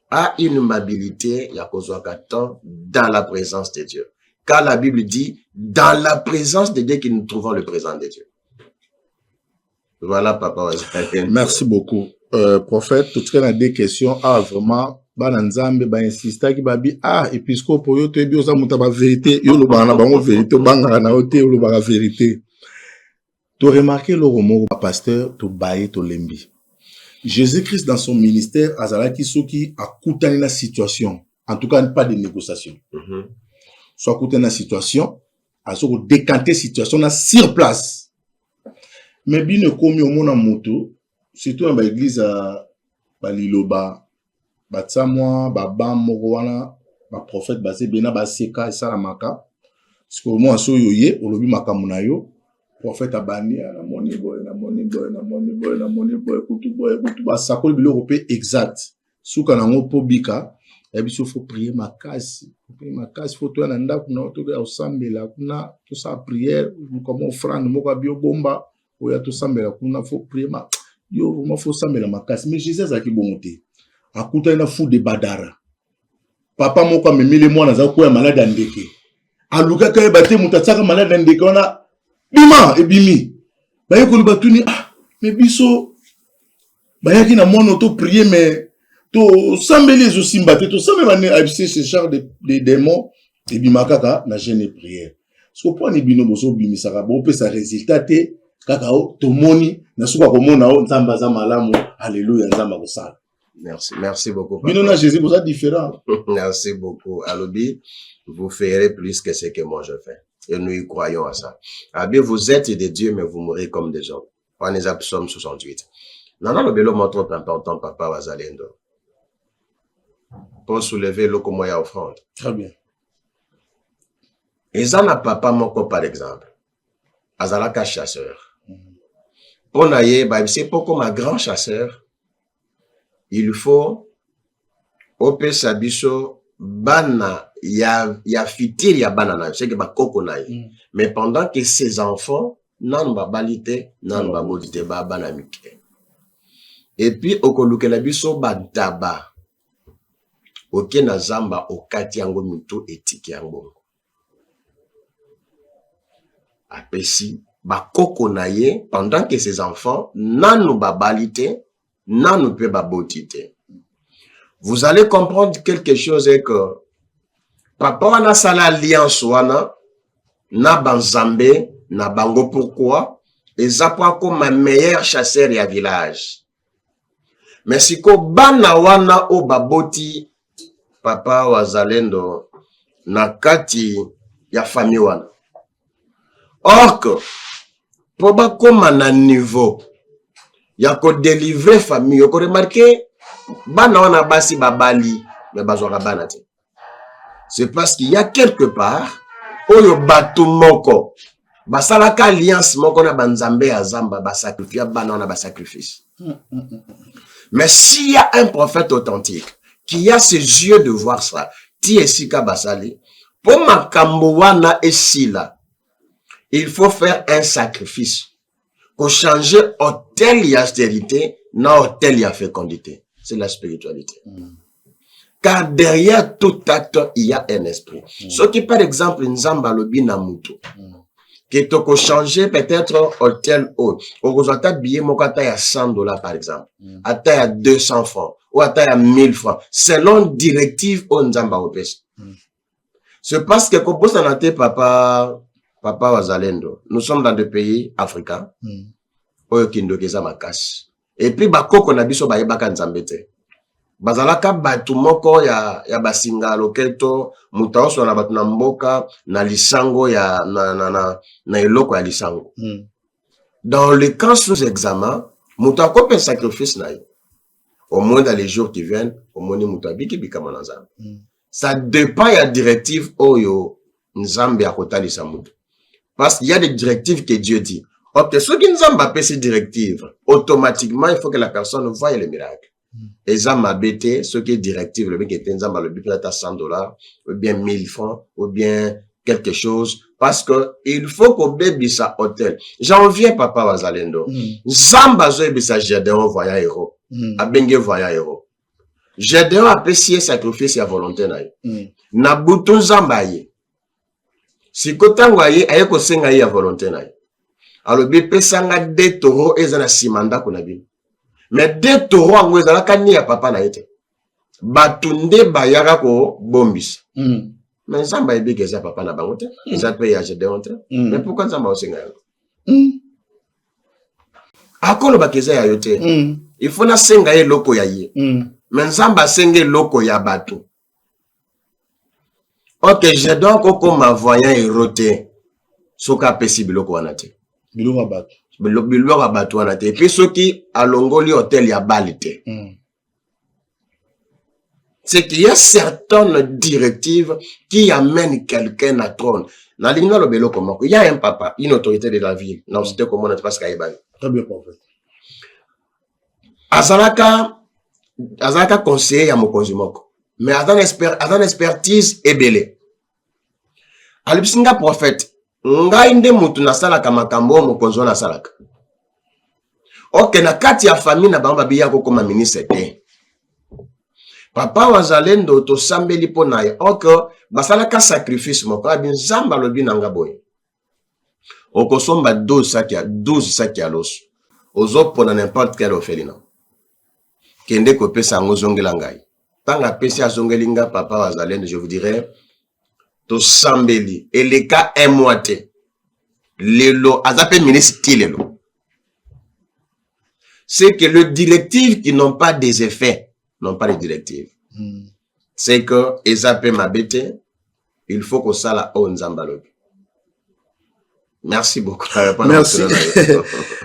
a une mobilité, il y a cause temps dans la présence de Dieu. Car la Bible dit, dans la présence de Dieu que nous trouvons le présent de Dieu. Voilà, papa. Merci beaucoup. Prophète, tout ce qu'on a des questions, vraiment, bananzambe, insista qui babi, épiscope, yo te bi osa muta ba vérité, yo lo bana bango vérité, banga na ote, yo lo banga vérité. Tu remarqué le romo, pasteur, tu baye, tu lembi. Jésus-Christ, dans son ministère, azalaki soki a koutani na situation. En tout cas, pas de négociation. Soit koutani na situation, a soko décanter situation na sur place. Mais bien komi au mona moto, surtout dans l'église à Baliloba, Batsamwa, Baba Morowana, ba prophète basé bena ba seka et salamaka. Parce que moi so yoye, olobi makamunayo. Prophète abani na moni boy kutu ba sakol bilo européen exact suka na ngo po bika ya biso faut prier makasi faut to na ndako na to ya osambela kuna to sa prière comme offrande moko bio bomba o ya to sambela kuna faut prier yo mo faut sambela makasi mais Jésus a ki bonté akuta na fou de badara papa moko memele mwana za ko ya malade andeke aluka ka bate mutatsaka malade andeke ona bima ebimi baye ko libatuni mais biso bayaki na mono to prier mais to sambeli zo simbate to sambela ne abise ce genre de démons ebima kaka na jeune prière so po ni bino boso bimisa ka bo pesa résultat te kaka o to moni na suka ko mona o nzamba za malamu alléluia nzamba ko sala. Merci beaucoup. Bino na Jésus vous êtes différent. Merci beaucoup. Alobi, vous ferez plus que ce que moi je fais. Et nous y croyons à ça. Abi, vous êtes des dieux, mais vous mourrez comme des hommes. On les a Psaume 68. Non, le bélo montre trop important, papa Wazalendo. Pour soulever l'eau comme moyen offrande. Très bien. Et ça n'a papa moko, par exemple. Azalaka chasseur. Pour naïe, c'est pour comme un grand chasseur. Il faut, au Sabiso, bana, ya fitir ya banana, c'est que ba kokonaï. Mais pendant que ses enfants, nan ba balite, nan ba bodite ba banamike. Et puis, okoluke la biso ba daba. Oke na zamba okati yango mito etiki yango. Apesi, ba kokonaï, pendant que ses enfants, nan ba balite, nan pe ba bodite. Vous allez comprendre quelque chose et que papa wana sala alliance wana na banzambe na bango pourquoi les apprend comme ma meilleur chasseur ya village. Mais si ko bana wana o baboti papa Wazalendo na kati ya famille wana. Or que pour ba comme na niveau ya ko délivrer famille ko remarquer bana wana basi babali mais bazwaka bana te. C'est parce qu'il y a quelque part oyo bato moko basalaka alliance moko na banzambe ya zamba basacrifice bana wana basacrifice. Mais s'il y a un prophète authentique qui a ses yeux de voir ça, ti esika basali pour makambo wana esila, il faut faire un sacrifice pour changer hôtel ya stérilité na hôtel ya fécondité. C'est la spiritualité. Car derrière tout acte, il y a un esprit. Ce qui, par exemple, Nzamba lobi na mutu, qui toko changer peut-être hôtel haut. Au résultat, billet mokata ya $100 par exemple. Ata ya 200 francs. Ou ata ya 1000 francs. Selon directive au Nzamba opes. C'est parce que comme ça n'a papa Wazalendo. Nous sommes dans des pays africains. Oyo kindokeza makas. Et puis, bakoko na biso ba yebaka nzambete. bazalaka batu moko ya basinga loketo muta oso na batu na mboka na lisango ya na eloko ya lisango. Dans le cas sous examen, muta ko pe sacrifice na ye. Au moins dans les jours qui viennent, au moins muta biki bika manazam. Ça dépend ya directive oyo nzambe akotalisa mutu. Parce qu'il y a des directives que Dieu dit. Ok, ceux qui nous ont appelé ces directives, automatiquement, il faut que la personne voie le miracle. Et ça m'a bêté, ce qui est directive, le mec qui était le but peut-être à $100, ou bien 1000 francs, ou bien quelque chose. Parce que il faut qu'on bébé ça hôtel. J'en viens, papa Wazalendo. Zamba zo ebisa Gédéon voya héros. Abenge voya héros. Gédéon a apprécié sacrifice à volonté na. Na bouton zamba ye. Si kotango aye, aye ko senga ye à volonté na. Alors, BP sanga 2 taureaux et zana simanda kunabi. Mais 2 taureaux en wezala kani ya papa na ete. Batunde bayara ko bombis. Mais zamba ebe geza papa na bangote. Ils appellent ya Gédéon. Mais pourquoi zamba osenga yo? Akolo bakeza ya yote. Il faut na senga ye loko ya ye. Mais zamba senge loko ya batu. Ok, Gédéon koko ma voyant éroté. Soka pesi biloko wanate. Biloko abatu wanate. Et puis ceux qui alongoli hôtel ya balite. C'est qu'il y a certaines directives qui amènent quelqu'un à trône. Dans l'hymne le bélo comment il y a un papa, une autorité de la ville. Non, c'était comment on ne passe qu'à Iban. Très bien, prophète. Azalaka conseiller à Mokonzimoko. Mais Azan expertise est belé. Alipsinga prophète. Ngainde mutu na salaka makambo mokonzo na salaka. Ok, na kati ya famille na bamba biya ko koma ministre te. Papa Wazalendo to sambeli pona ye. Ok, basalaka sacrifice moko abin zamba lobi nanga boy. Oko somba 12 saki ya loso. Ozo pona n'importe quel orphelinat. Kende ko pesa ngozongela ngai. Tanga pesi azongelinga papa Wazalendo, je vous dirais to sambeli et les cas un mois te lelo azape ministre lelo. C'est que les directives qui n'ont pas des effets n'ont pas de directives. C'est que ezape mabete il faut que ça la on zambalo. Merci beaucoup. Merci.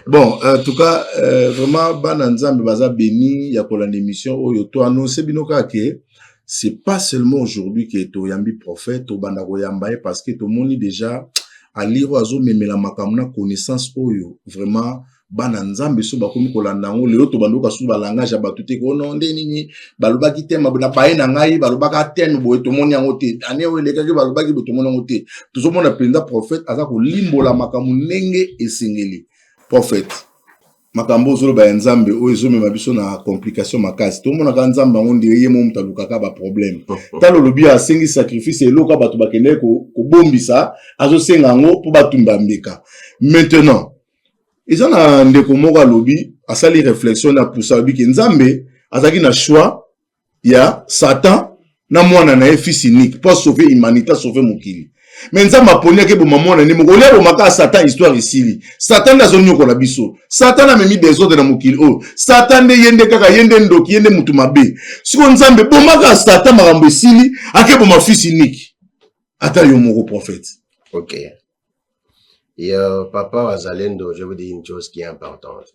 Bon, en tout cas, vraiment, Bananzambe baza béni, ya kola l'émission, oyo to annoncer binoka ke c'est pas seulement aujourd'hui que to yambi prophète, to bandako yambaye, parce que to moni déjà, à lire azo memela makamuna connaissance oyo, vraiment, Bananzambe so bakomi kolandango, leo to bandoka sou balangage abatute ko non nini, balobaki te mabuna baye na ngai, balobaka ten boye to moni yango te, ane o lekaki balobaki bo to moni yango te. To zo mona penda prophète aza ko limbola makamu nenge esengeli. Prophète. Makambo zolo ba nzambe o ezo mema biso na complication makasi to mona ka nzambe ngo ndeye mo mutaluka ka ba problème talo lobi a sengi sacrifice eloka batu bakende ko bombisa azo senga ngo po batumba mbeka. Maintenant ils ont un ndeko moko lobi asali réflexion na poussa bi ke nzambe azaki na choix ya Satan na mwana na fils unique pour sauver humanité, sauver mokili. Mais nzamba poni ke bo maman na ndimo kolé bo maka Satan histoire ici. Satan na zonyo ko na biso. Satan a memi des autres na mokili. Oh, Satan de yende kaka yende ndoki yende mutu mabe. Siko nzambe bo maka Satan makambo isili ake bo ma fils unique. Ata yo moko prophète. OK. Et papa Wazalendo, je vous dis une chose qui est importante.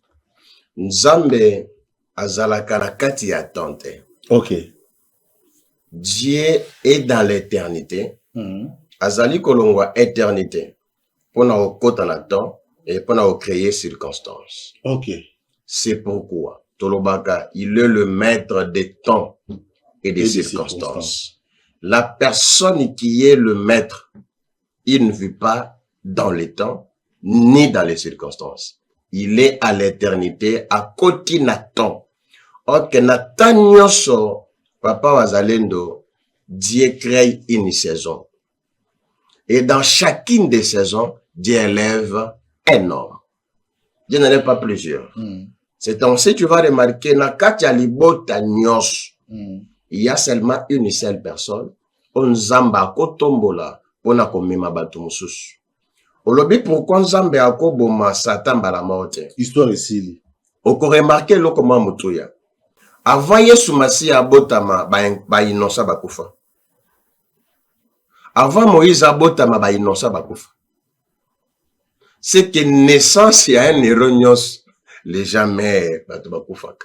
Nzambe azalaka na kati ya tante. OK. Dieu est dans l'éternité. Azali kolongwa éternité. Pona okota na temps et pona créer circonstances. OK. C'est pourquoi Tolobaka, il est le maître des temps et des circonstances. La personne qui est le maître, il ne vit pas dans les temps ni dans les circonstances. Il est à l'éternité, à côté na temps. Ok, na tanyoso, papa Wazalendo, Dieu crée une saison. Et dans chacune des saisons, Dieu élève un homme. Dieu n'en est pas plusieurs. C'est ainsi que tu vas remarquer, na katialibota nyos, il y a seulement une seule personne, on zamba kotombola, on a commis ma batumusus. Olobi pourquoi nzambe akoboma Satan bala morte. Histoire ici. Oko remarquer lo comment mutuya. Avant Yesu Masi abotama ba innocent bakufa. Avant Moïse abotama ba innocent bakufa. C'est que naissance y a un erronios les gens meurent bakufa.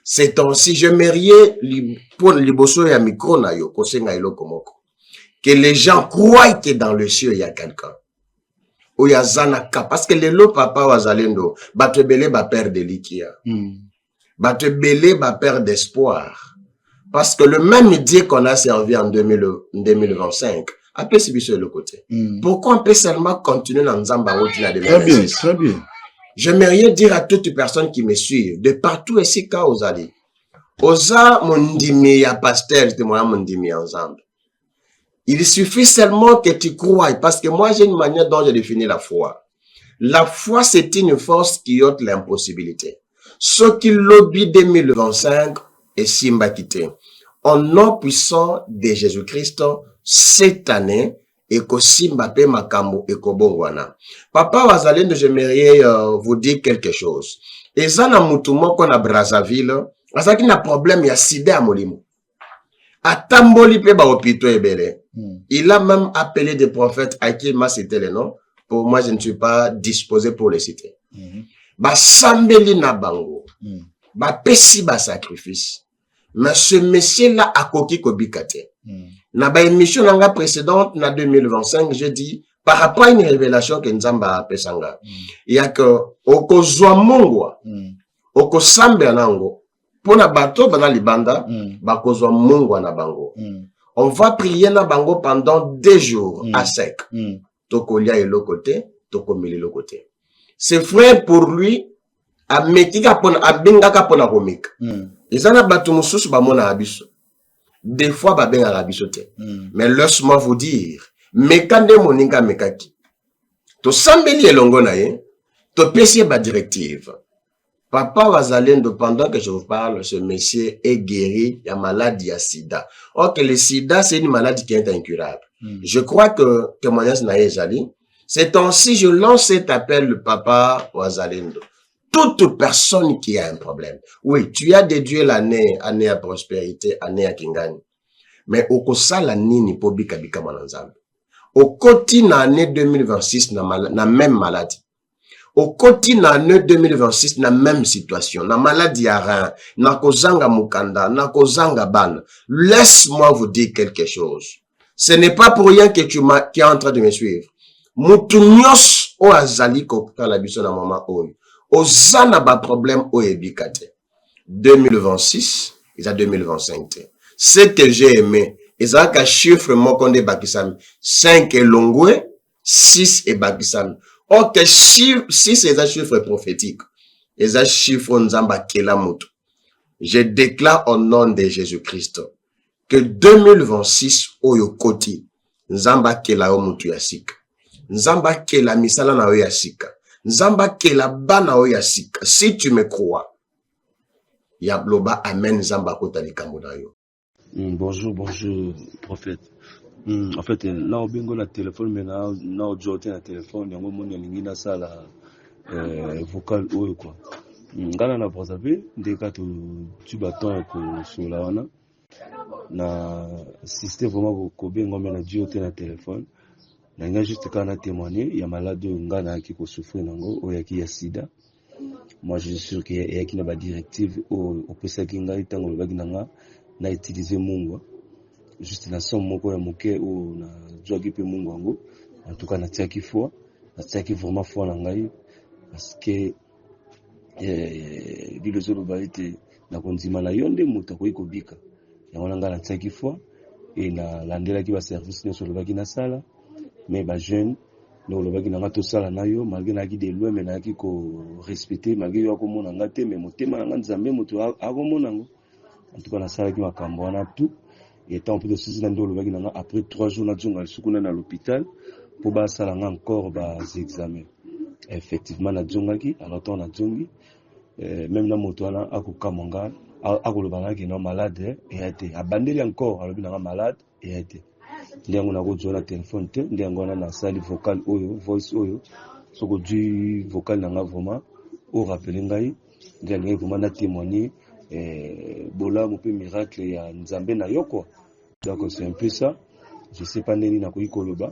C'est ainsi je mériais pour liboso ya micro na yo kosenga iloko moko. Que les gens croient que dans le ciel il y a quelqu'un. Ou ya zanaka parce que les lo papa wazalendo batebele ba père de likia. Batebele ba père d'espoir. Parce que le même Dieu qu'on a servi en 2025 a peut subir sur le côté. Pourquoi on peut seulement continuer dans Nzamba ou la 2026? Très bien. J'aimerais dire à toutes les personnes qui me suivent, de partout ici, quand vous allez, Oza mondimi ya pasteur, de moi mondimi ensemble. Il suffit seulement que tu crois, parce que moi j'ai une manière dont je définis la foi. La foi, c'est une force qui ôte l'impossibilité. Ce qui lobby 2025 est Simba quitté. En nom puissant de Jésus-Christ, cette année, et que Simba pe makambo et que bongwana. Papa Wazalendo, j'aimerais vous dire quelque chose. Et ça, na mutumo qu'on a Brazzaville, ça qui n'a problème, il y a sida à Molimo. À Tamboli pe ba opito ebele. Il a même appelé des prophètes à qui m'a cité les noms. Pour moi, je ne suis pas disposé pour les citer. Ba sambeli na bango. Ba pesi ba sacrifice. Mais ce monsieur-là a koki kobikate. Na ba émission nanga précédente, na 2025, je dis, par rapport à une révélation que Nzamba a pesanga, il y a que, oko zwa mongwa, oko sambe anango, pour na bato, bana libanda, bako zwa mongwa na bango. On va prier na bango pendant 2 jours, à sec. Toko lia elo côté, toko mili lo côté. C'est frère pour lui, a metika pona, a bengaka pona komik. Izana batu mususu ba mona abiso. Des fois, ba ben arabisote. Mais laisse-moi vous dire, mekande moninga mekaki. To sambeli elongo na ye, to pesi ba directive. Papa Wazalendo, pendant que je vous parle, ce monsieur est guéri, il y a maladie à sida. Or que le sida, c'est une maladie qui est incurable. Je crois que témoignage n'a jali. C'est ainsi, je lance cet appel, le papa Wazalendo. Toute personne qui a un problème. Oui, tu as déduit l'année à prospérité, année à Kingani. Mais au kosa la nini po bika bika mananzambe. Au koti na année 2026 na même maladie. Au koti na année 2026 na même situation. Na maladie à rein, na kozanga mukanda, na kozanga ban. Laisse-moi vous dire quelque chose. Ce n'est pas pour rien que qui est en train de me suivre. Mutunyos o azali ko kala biso na mama oyo. Ozana ba problème o ebikate. 2026, il a 2025. Ce que j'ai aimé, ils ont un chiffre mokonde bakisami. 5 et longwe, 6 et bakisami. Or que 6 est un chiffre prophétique. Ils ont un chiffre nzamba kelamutu. Je déclare au nom de Jésus-Christ que 2026 oyo koti nzamba kela omutu yasika. Nzamba kela misala na oyo yasika. Nzamba kela bana oyo yasika. Si tu me crois, yabloba amen nzamba kota likambo na yo. Bonjour, prophète. En fait, là, au bingo, la téléphone, mais là, au joté, la téléphone, il y a un moment, il y a salle vocal ou quoi. Ngana na brazabe, dès que tu bâton sur la wana, na système vraiment ko bingo, mais la joté, la téléphone. Nanga juste quand on a témoigné, il y a malade ngana qui ko souffrir nango, ou yaki ya sida. Moi, je suis sûr qu'il y a qui n'a pas directive au pesa kinga itango le baginanga. Na utiliser mungu juste na somme moko ya moke ou na jogi pe mungu ango en tout cas na tiaki foi na tiaki vraiment foi na ngai parce que bilo zolo baite na konzima na yonde muta ko ikobika ya wana ngala tiaki foi et na landela ki ba service ne solo baki na sala mais ba jeune no lo baki na ngato sala na yo malgré na ki de loin mais na ki ko respecter malgré yo ko mona ngate mais motema na nzambe muto akomona ngo. En tout cas, la salle qui m'a cambré tout. Et tant plus de 6 ans, après 3 jours, on a à l'hôpital pour que ça encore des examens. Effectivement, on a djongaki, alors on a djongi. Même dans moto, on a kamanga, on a malade et a été. Abandonné encore, on a malade et a été. On a rejoint le téléphone, on a la salle vocale, voice oyo. Ce que du vocal n'a vraiment, au rappel ngai, on a vraiment témoigné. bola mo pe miracle ya nzambe na yo quoi. Donc c'est un peu ça. Je sais pas neni na koyi koloba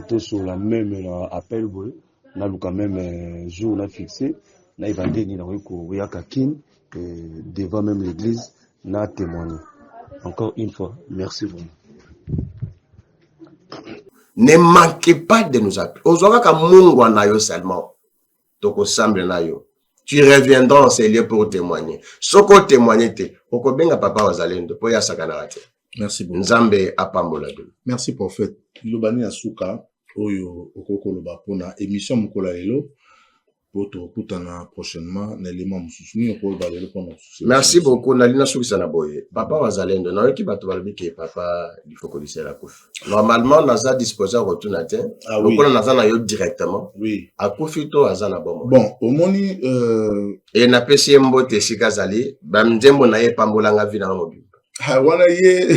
tout sur la même appel boy na luka même jour na fixé na evangeli na koyi ko ya kakin devant même l'église na témoigner. Encore une fois, merci vraiment. Ne manquez pas de nous appeler. Aujourd'hui, quand Mungu na yo seulement, donc au semble na yo, tu reviendras en ces lieux pour témoigner. Ce qu'on témoigne, oko benga papa wazalendo, po ya sakanarate. Merci beaucoup. Nzambe apambola. Merci prophète. Lobani asuka oyo okoko loba pona émission mukola lelo. Prochainement, merci beaucoup. Nalina Soukisana Boye. Papa Wazalendo, na qui bato balbiki papa il faut que la couche. Normalement, naza disposé à retourner natin. Ah oui. Donc naza na yo directement. Oui. A kufito azana bomo. Bon, au moni et na pesi mbote sikazali, ba mzembo na ye pambolanga vina mobi. Wana ye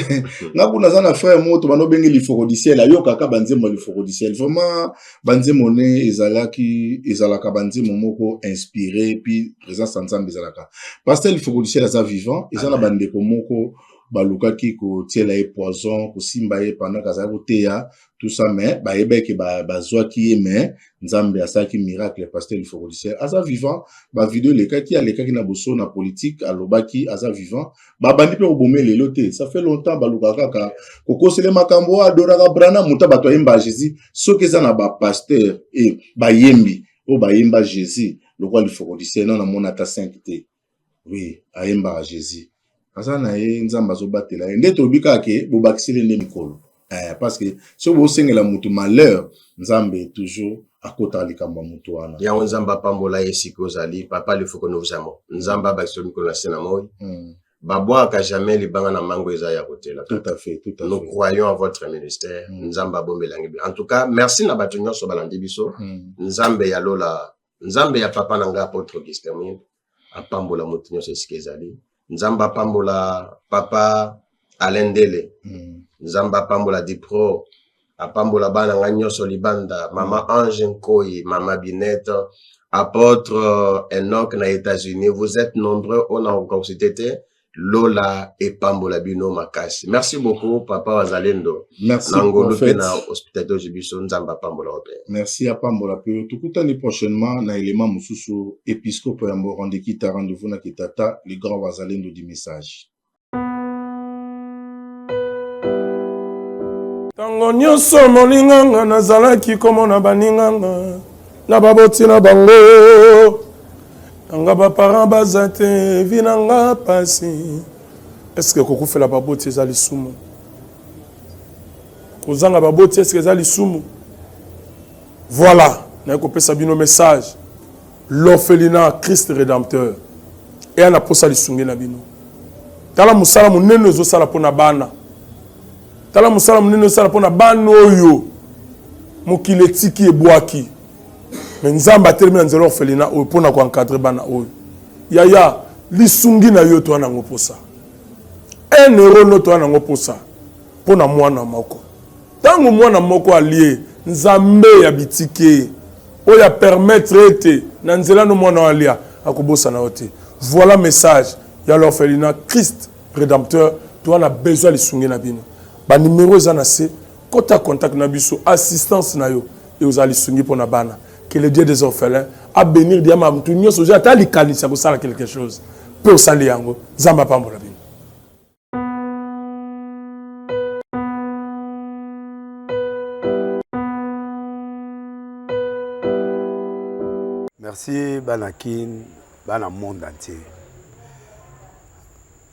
ngakuna zana frère moto bano bengi lifoko du ciel ayo kaka banzemo lifoko du ciel vraiment banzemo ne ezalaka banzemo moko inspiré puis présence ensemble ezalaka pasteur lifoko du ciel aza vivant ezana bandeko moko balukaki ko tiela e poison ko simba ye pendant kaza ko teya tout ça mais ba yebeke bazwaki ye mais nzambe asaki miracle pasteur lifoko du ciel aza vivant ba vidéo lekaki alekaki na boso na politique alobaki aza vivant ba bandi pe obomé lelo te ça fait longtemps balukaka ka kokosele makambo adoraka brana muta bato yemba Jésus soki eza na ba pasteur et ba yembi o ba yemba Jésus lokwa lifoko du ciel non na mona ta 5 te oui ayemba Jésus asa na ye nzamba zo batela nde to bika ke bo bakisele ne mikolo parce que so bo sengela mutu malheur nzambe toujours akota likamba mutu wana ya nzamba pambola yesiko zali papa le foko nous amo nzamba bakisele mikolo na sena moi babwa ka jamais libanga na mango eza ya kotela tout à fait nous croyons à votre ministère nzamba bombelangi en tout cas merci na batunyo so balandi biso nzambe ya lola nzambe ya papa nanga apôtre Augustin apambola mutunyo se sikezali Nzamba pambola papa Alendele. Nzamba pambola Dipro. Apambola bana nganyo solibanda. Mama Ange Nkoyi, Mama Binette, apôtre Enoch na États-Unis. Vous êtes nombreux on a encore cité Lola et Pambola Bino Makasi. Merci beaucoup papa Wazalendo. Merci prophète. Na hospital de Jibiso Nzamba pambola ope. Merci à Pambola pe. Tukutani prochainement na élément mususu épiscope ya Morande kita rendez-vous na kitata le grand Wazalendo du message. Tango nyonso molinganga nazalaki komona baninganga na baboti na bango nanga ba parents bazate vinanga pasi. Est-ce que koko fait la baboti ezali sumu? Kozanga baboti est-ce que ezali sumu? Voilà, na ko pesa bino message. L'orphelinat Christ rédempteur. Et ana posa lisungi na bino. Tala musala munene zo sala pona bana. Tala musala munene zo sala pona bana oyo. Mokile tiki ebwaki. Mais nzamba termina nzelo orphelina oyo pona ko encadrer bana oyo. Yaya lisungi na yo to ana ngoposa. 1 euro no to ana ngoposa. Pona mwana moko. Tango mwana moko alie nzambe ya bitike oya permettre ete na nzela no mwana alia akobosa na ote. Voilà message ya l'orphelinat Christ rédempteur to ana besoin lisungi na bino. Ba numéro za na se kota contact na biso assistance na yo et aux alisungi pona bana. Que le Dieu des orphelins a bénir diama mutu nyoso ja ta likanisa ko sala quelque chose. Peu sali yango zamba pambola bino. Merci Banakin, Bana monde entier.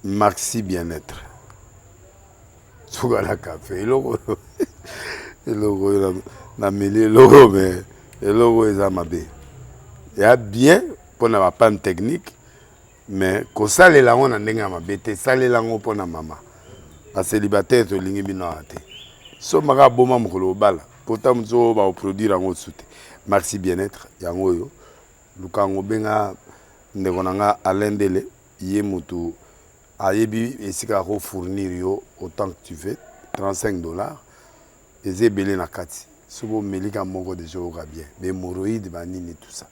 Maxi bien-être. Sougala café, logo na mêlé logo mais logo est mabé. Il y a bien pour na panne technique mais ko sale la on ndenga mabé te sale la ngo pona mama. Ba célibataire to lingi bino ate. So maka boma mukolo bala. Pourtant mzo ba produire ngo soute. Maxi bien-être yango yo. Lukango benga ndeko nanga Alendele ye mutu ayebi esika ko fournir yo autant que tu veux $35 eze belé na kati sobo melika moko de jour bien mais hémorroïde banini tout ça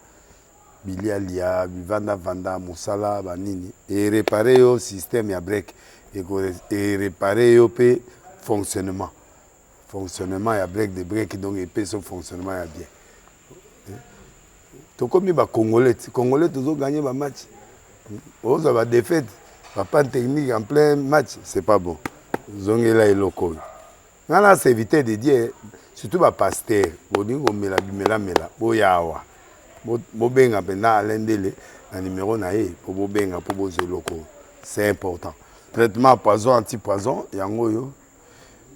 bilialia bivanda vanda mosala banini et réparer yo système ya break et réparer yo pe fonctionnement ya break de break donc et pe son fonctionnement ya bien to comme ba congolais toujours gagner ba match oza ba défaite pas technique en plein match c'est pas bon zongela eloko ngana c'est éviter de dire surtout ba pasteur boningo mela boyawa bobenga pena alendele na numéro na ye po bobenga po bozeloko c'est important traitement poison anti-poison yango yo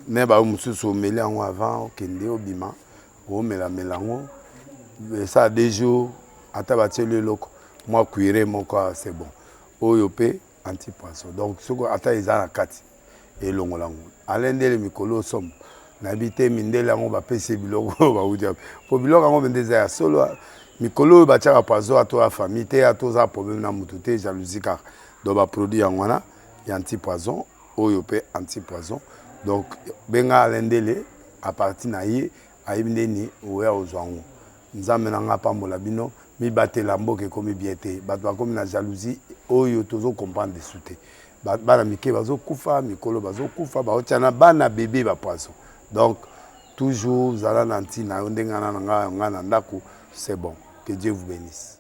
ne ba mususu omeli yango avant okende obima omela melango ça 2 jours ata batie loko moi cuire moko c'est bon oyo pe anti-poison donc soko ata eza na kati elongolango alendele mikolo somme na bité mindele yango bapesi biloko baudia po biloko yango bendeza ya solo mikolo batiaka poison ato ya famille te atoza problème na mutu te jalousie kaka donc baproduit yango wana ya anti-poison oyo pe anti-poison donc benga alendele à partir na ye ayebi ndeni oya ozwango nzambe na nga pambola bino mibatela mboka ekomi bien te bato bakomi na jalousie oyo tozo comprendre desu te bana mike bazokufa mikolo bazokufa baotiana bana bebe bapoison donc toujours zala na ntina yo ndenge nga na ndako c'est bon que Dieu vous bénisse.